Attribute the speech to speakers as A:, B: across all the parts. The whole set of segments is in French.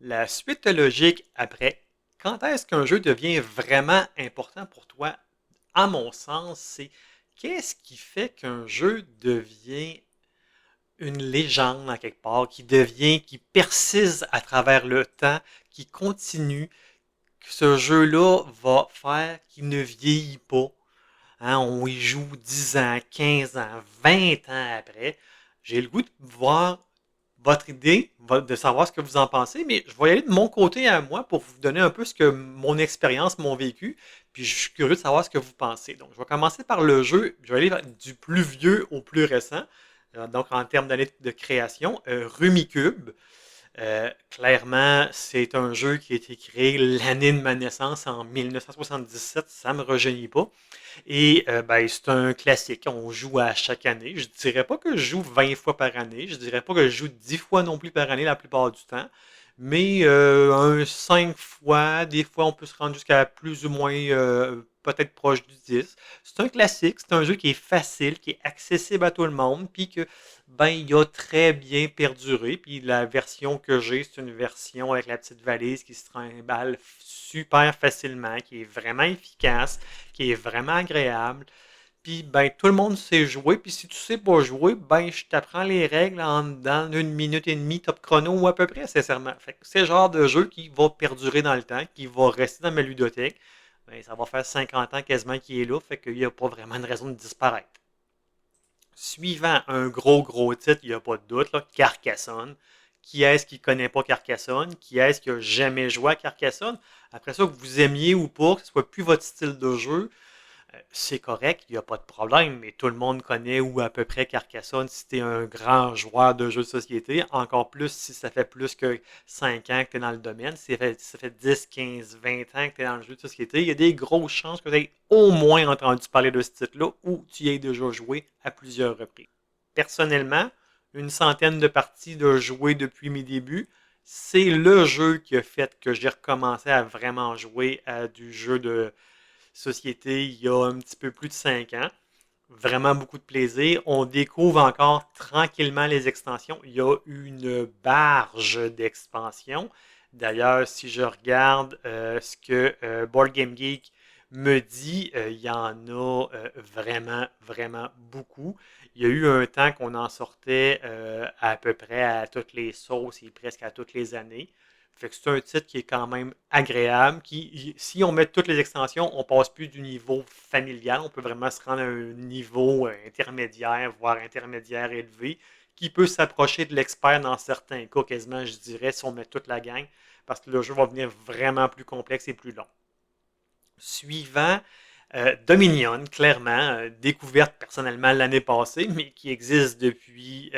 A: La suite logique après, quand est-ce qu'un jeu devient vraiment important pour toi? À mon sens, c'est qu'est-ce qui fait qu'un jeu devient une légende à quelque part, qui persiste à travers le temps, qui continue, que ce jeu-là va faire qu'il ne vieillit pas. Hein, on y joue 10 ans, 15 ans, 20 ans après. J'ai le goût de voir votre idée, de savoir ce que vous en pensez, mais je vais y aller de mon côté à moi pour vous donner un peu ce que mon expérience, mon vécu, puis je suis curieux de savoir ce que vous pensez. Donc, je vais commencer par le jeu, je vais aller du plus vieux au plus récent, donc en termes d'années de création, Rumicube. Clairement, c'est un jeu qui a été créé l'année de ma naissance en 1977, ça ne me rejeunit pas. Et ben, c'est un classique, on joue à chaque année. Je dirais pas que je joue 20 fois par année, je dirais pas que je joue 10 fois non plus par année la plupart du temps, mais un 5 fois, des fois on peut se rendre jusqu'à plus ou moins peut-être proche du 10. C'est un classique, c'est un jeu qui est facile, qui est accessible à tout le monde, puis que ben il a très bien perduré. Puis la version que j'ai, c'est une version avec la petite valise qui se trimballe super facilement, qui est vraiment efficace, qui est vraiment agréable. Puis, ben, tout le monde sait jouer. Puis, si tu sais pas jouer, ben, je t'apprends les règles en dans une minute et demie, top chrono ou à peu près, sincèrement. Fait que c'est le genre de jeu qui va perdurer dans le temps, qui va rester dans ma ludothèque. Ben, ça va faire 50 ans quasiment qu'il est là, fait qu'il n'y a pas vraiment de raison de disparaître. Suivant un gros titre, il n'y a pas de doute, là, Carcassonne. Qui est-ce qui ne connaît pas Carcassonne? Qui est-ce qui a jamais joué à Carcassonne? Après ça, que vous aimiez ou pas, que ce soit plus votre style de jeu, c'est correct, il n'y a pas de problème, mais tout le monde connaît ou à peu près Carcassonne si tu es un grand joueur de jeux de société, encore plus si ça fait plus que 5 ans que tu es dans le domaine, si ça fait 10, 15, 20 ans que tu es dans le jeu de société, il y a des grosses chances que tu aies au moins entendu parler de ce titre-là ou tu y aies déjà joué à plusieurs reprises. Personnellement, une centaine de parties de jouer depuis mes débuts, c'est le jeu qui a fait que j'ai recommencé à vraiment jouer à du jeu de société il y a un petit peu plus de 5 ans. Vraiment beaucoup de plaisir. On découvre encore tranquillement les extensions. Il y a une barge d'expansions. D'ailleurs, si je regarde ce que Board Game Geek me dit, il y en a vraiment beaucoup. Il y a eu un temps qu'on en sortait à peu près à toutes les sauces et presque à toutes les années. Fait que c'est un titre qui est quand même agréable, qui, si on met toutes les extensions, on passe plus du niveau familial, on peut vraiment se rendre à un niveau intermédiaire, voire intermédiaire élevé, qui peut s'approcher de l'expert dans certains cas, quasiment, je dirais, si on met toute la gang, parce que le jeu va venir vraiment plus complexe et plus long. Suivant, Dominion, clairement, découverte personnellement l'année passée, mais qui existe depuis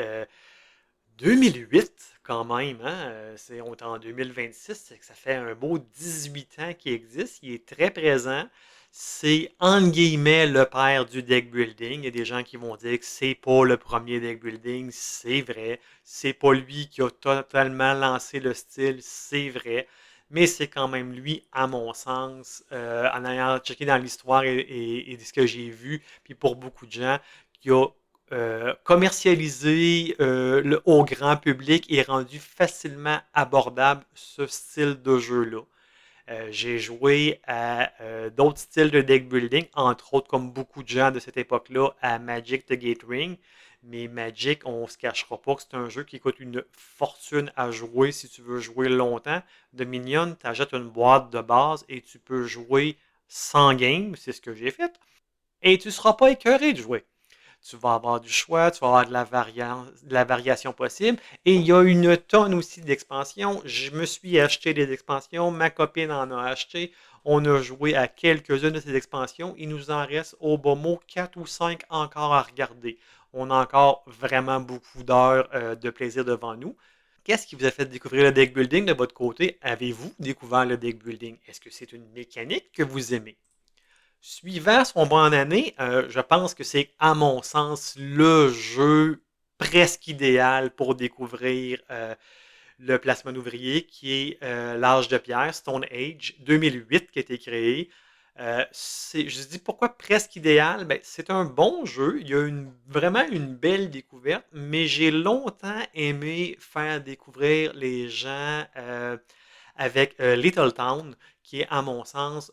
A: 2008 quand même, hein? On est en 2026, ça fait un beau 18 ans qu'il existe, il est très présent. C'est entre guillemets le père du deck building. Il y a des gens qui vont dire que c'est pas le premier deck building, c'est vrai. C'est pas lui qui a totalement lancé le style, c'est vrai. Mais c'est quand même lui, à mon sens, en ayant checké dans l'histoire et ce que j'ai vu, puis pour beaucoup de gens, qui a commercialisé au grand public et rendu facilement abordable ce style de jeu-là. J'ai joué à d'autres styles de deck building, entre autres, comme beaucoup de gens de cette époque-là, à Magic the Gathering. Mais Magic, on ne se cachera pas que c'est un jeu qui coûte une fortune à jouer si tu veux jouer longtemps. Dominion, tu achètes une boîte de base et tu peux jouer 100 games, c'est ce que j'ai fait, et tu ne seras pas écœuré de jouer. Tu vas avoir du choix, tu vas avoir de la variation possible. Et il y a une tonne aussi d'expansions. Je me suis acheté des expansions, ma copine en a acheté. On a joué à quelques-unes de ces expansions. Il nous en reste au bas mot 4 ou 5 encore à regarder. On a encore vraiment beaucoup d'heures de plaisir devant nous. Qu'est-ce qui vous a fait découvrir le deck building de votre côté? Avez-vous découvert le deck building? Est-ce que c'est une mécanique que vous aimez? Suivant son bon année, je pense que c'est, à mon sens, le jeu presque idéal pour découvrir le placement ouvrier, qui est l'âge de pierre, Stone Age 2008, qui a été créé. Je dis pourquoi presque idéal? Ben, c'est un bon jeu. Il y a vraiment une belle découverte, mais j'ai longtemps aimé faire découvrir les gens avec Little Town, qui est, à mon sens,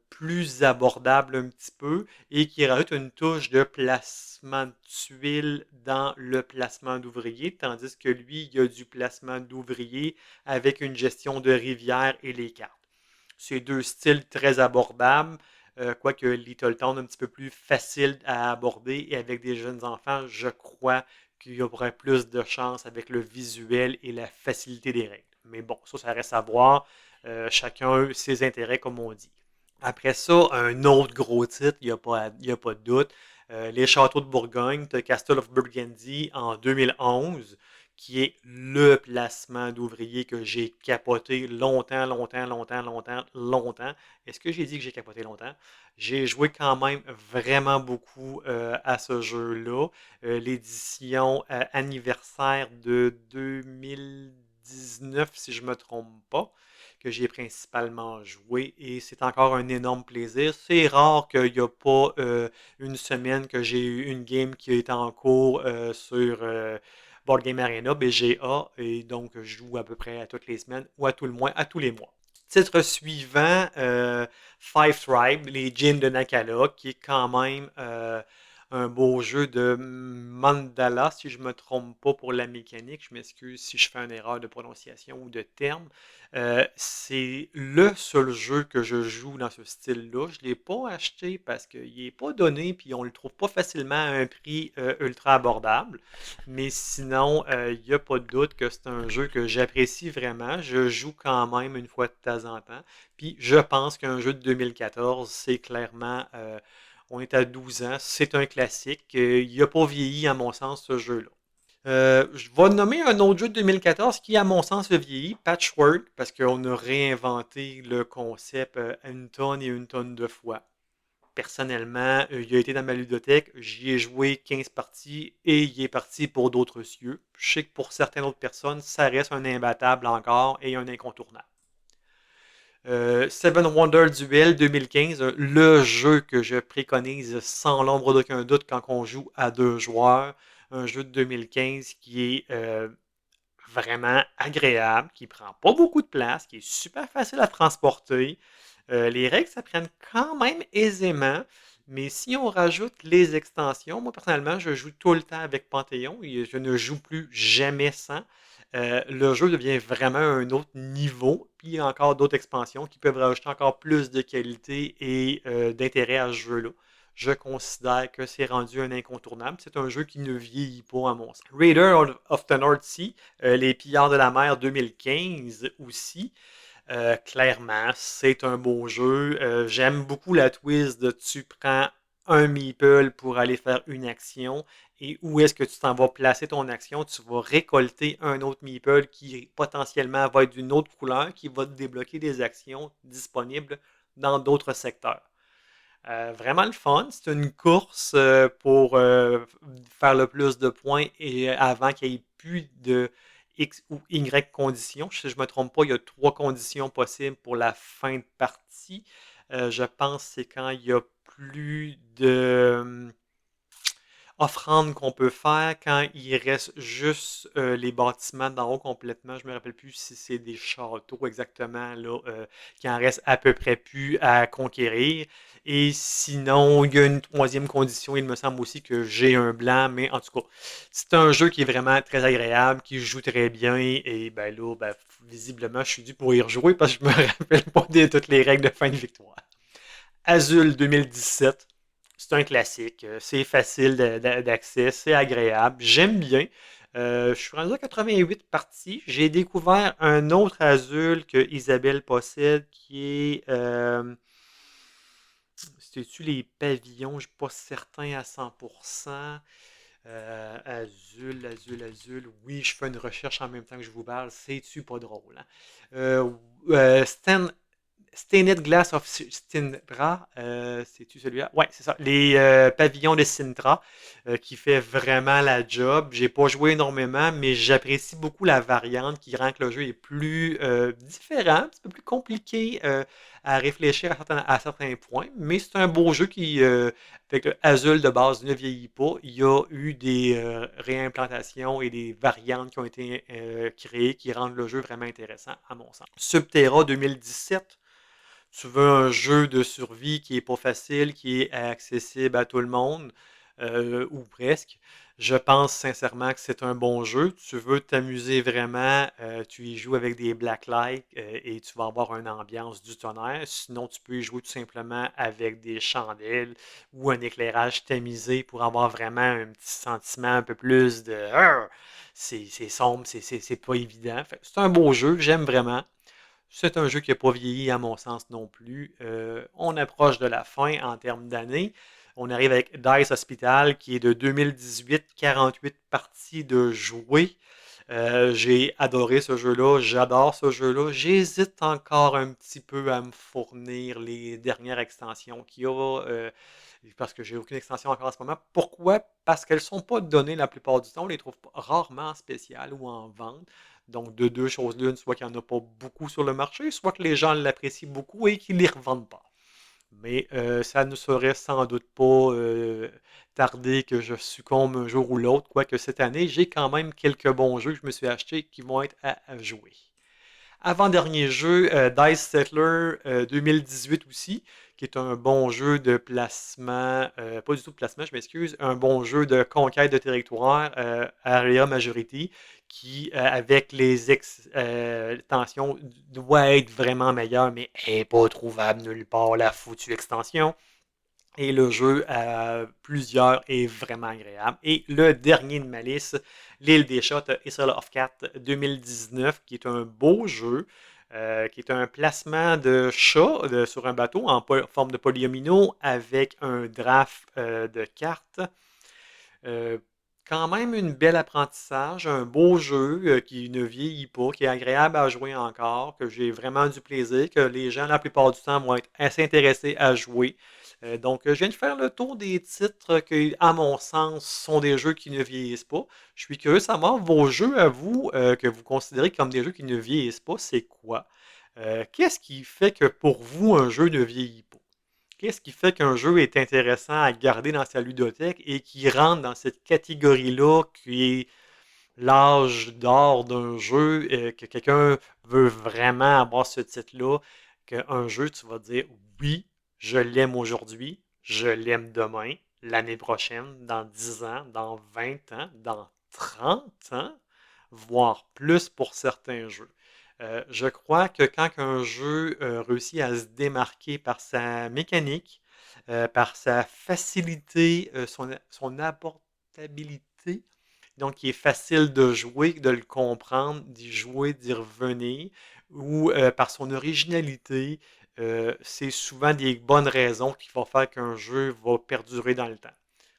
A: plus abordable un petit peu et qui rajoute une touche de placement de tuiles dans le placement d'ouvriers, tandis que lui, il y a du placement d'ouvriers avec une gestion de rivière et les cartes. C'est deux styles très abordables, quoique Little Town un petit peu plus facile à aborder et avec des jeunes enfants, je crois qu'il y aurait plus de chance avec le visuel et la facilité des règles. Mais bon, ça reste à voir. Chacun ses intérêts, comme on dit. Après ça, un autre gros titre, il y a pas de doute. Les Châteaux de Bourgogne, The Castle of Burgundy en 2011, qui est le placement d'ouvriers que j'ai capoté longtemps, longtemps, longtemps, longtemps, longtemps. Est-ce que j'ai dit que j'ai capoté longtemps? J'ai joué quand même vraiment beaucoup à ce jeu-là. L'édition anniversaire de 2019, si je ne me trompe pas, que j'ai principalement joué et c'est encore un énorme plaisir. C'est rare qu'il n'y a pas une semaine que j'ai eu une game qui est en cours sur Board Game Arena, BGA, et donc je joue à peu près à toutes les semaines ou à tout le moins à tous les mois. Titre suivant, Five Tribe, les Djinns de Nakala, qui est quand même un beau jeu de mandala, si je ne me trompe pas pour la mécanique. Je m'excuse si je fais une erreur de prononciation ou de terme. C'est le seul jeu que je joue dans ce style-là. Je ne l'ai pas acheté parce qu'il n'est pas donné puis on ne le trouve pas facilement à un prix ultra abordable. Mais sinon, il n'y a pas de doute que c'est un jeu que j'apprécie vraiment. Je joue quand même une fois de temps en temps. Puis je pense qu'un jeu de 2014, c'est clairement... on est à 12 ans, c'est un classique. Il n'a pas vieilli, à mon sens, ce jeu-là. Je vais nommer un autre jeu de 2014 qui, à mon sens, a vieilli, Patchwork, parce qu'on a réinventé le concept une tonne et une tonne de fois. Personnellement, il a été dans ma ludothèque, j'y ai joué 15 parties et il est parti pour d'autres cieux. Je sais que pour certaines autres personnes, ça reste un imbattable encore et un incontournable. Seven Wonder Duel 2015, le jeu que je préconise sans l'ombre d'aucun doute quand on joue à deux joueurs. Un jeu de 2015 qui est vraiment agréable, qui prend pas beaucoup de place, qui est super facile à transporter. Les règles s'apprennent quand même aisément, mais si on rajoute les extensions, moi personnellement, je joue tout le temps avec Panthéon et je ne joue plus jamais sans. Le jeu devient vraiment un autre niveau, puis il y a encore d'autres expansions qui peuvent rajouter encore plus de qualité et d'intérêt à ce jeu-là. Je considère que c'est rendu un incontournable. C'est un jeu qui ne vieillit pas à mon sens. Raider of the North Sea, les pillards de la mer 2015 aussi. Clairement, c'est un beau jeu. J'aime beaucoup la twist de tu prends un meeple pour aller faire une action et où est-ce que tu t'en vas placer ton action? Tu vas récolter un autre meeple qui potentiellement va être d'une autre couleur, qui va te débloquer des actions disponibles dans d'autres secteurs. Vraiment le fun. C'est une course pour faire le plus de points et avant qu'il n'y ait plus de X ou Y conditions. Si je ne me trompe pas, il y a trois conditions possibles pour la fin de partie. Je pense que c'est quand il y a plus de offrandes qu'on peut faire quand il reste juste les bâtiments d'en haut complètement. Je me rappelle plus si c'est des châteaux exactement là, qui en reste à peu près plus à conquérir. Et sinon, il y a une troisième condition. Il me semble aussi que j'ai un blanc, mais en tout cas, c'est un jeu qui est vraiment très agréable, qui joue très bien. Et ben là, ben, visiblement, je suis dû pour y rejouer parce que je me rappelle pas de toutes les règles de fin de victoire. Azul 2017. C'est un classique. C'est facile d'accès, c'est agréable. J'aime bien. Je suis rendu à 88 parties. J'ai découvert un autre Azul que Isabelle possède qui est. C'est-tu les pavillons? Je ne suis pas certain à 100%. Azul. Oui, je fais une recherche en même temps que je vous parle. C'est-tu pas drôle? Hein? Stan Stained Glass of Sintra, c'est-tu celui-là? Ouais, c'est ça. Les pavillons de Sintra, qui fait vraiment la job. J'ai pas joué énormément, mais j'apprécie beaucoup la variante qui rend que le jeu est plus différent, un petit peu plus compliqué à réfléchir à certains points. Mais c'est un beau jeu qui, avec le Azul de base, ne vieillit pas. Il y a eu des réimplantations et des variantes qui ont été créées qui rendent le jeu vraiment intéressant, à mon sens. Subterra 2017, tu veux un jeu de survie qui est pas facile, qui est accessible à tout le monde, ou presque. Je pense sincèrement que c'est un bon jeu. Tu veux t'amuser vraiment, tu y joues avec des blacklights et tu vas avoir une ambiance du tonnerre. Sinon, tu peux y jouer tout simplement avec des chandelles ou un éclairage tamisé pour avoir vraiment un petit sentiment un peu plus de c'est sombre, c'est pas évident. C'est un beau jeu, j'aime vraiment. C'est un jeu qui n'a pas vieilli à mon sens non plus. On approche de la fin en termes d'années. On arrive avec Dice Hospital qui est de 2018, 48 parties de jouer. J'ai adoré ce jeu-là, j'adore ce jeu-là. J'hésite encore un petit peu à me fournir les dernières extensions qu'il y a, parce que j'ai aucune extension encore en ce moment. Pourquoi? Parce qu'elles ne sont pas données la plupart du temps. On les trouve rarement en spécial ou en vente. Donc, de deux choses l'une, soit qu'il n'y en a pas beaucoup sur le marché, soit que les gens l'apprécient beaucoup et qu'ils ne les revendent pas. Mais ça ne serait sans doute pas tardé que je succombe un jour ou l'autre, quoique cette année, j'ai quand même quelques bons jeux que je me suis achetés qui vont être à jouer. Avant-dernier jeu, Dice Settler 2018 aussi, qui est un bon jeu de placement, pas du tout de placement, je m'excuse, un bon jeu de conquête de territoire, Area Majority, qui, avec les extensions, doit être vraiment meilleur, mais n'est pas trouvable nulle part, la foutue extension. Et le jeu à plusieurs est vraiment agréable. Et le dernier de ma liste, L'île des chats, Isle of Cat 2019, qui est un beau jeu, qui est un placement de chats sur un bateau en forme de polyomino avec un draft de cartes. Euh, Quand même une belle apprentissage, un beau jeu qui ne vieillit pas, qui est agréable à jouer encore, que j'ai vraiment du plaisir, que les gens la plupart du temps vont être assez intéressés à jouer. Donc, je viens de faire le tour des titres qui, à mon sens, sont des jeux qui ne vieillissent pas. Je suis curieux de savoir vos jeux à vous, que vous considérez comme des jeux qui ne vieillissent pas, c'est quoi? Qu'est-ce qui fait que pour vous, un jeu ne vieillit pas? Qu'est-ce qui fait qu'un jeu est intéressant à garder dans sa ludothèque et qui rentre dans cette catégorie-là qui est l'âge d'or d'un jeu, que quelqu'un veut vraiment avoir ce titre-là, qu'un jeu, tu vas dire oui, je l'aime aujourd'hui, je l'aime demain, l'année prochaine, dans 10 ans, dans 20 ans, dans 30 ans, voire plus pour certains jeux. Je crois que quand un jeu réussit à se démarquer par sa mécanique, par sa facilité, son apportabilité, donc il est facile de jouer, de le comprendre, d'y jouer, d'y revenir, ou par son originalité, c'est souvent des bonnes raisons qui vont faire qu'un jeu va perdurer dans le temps.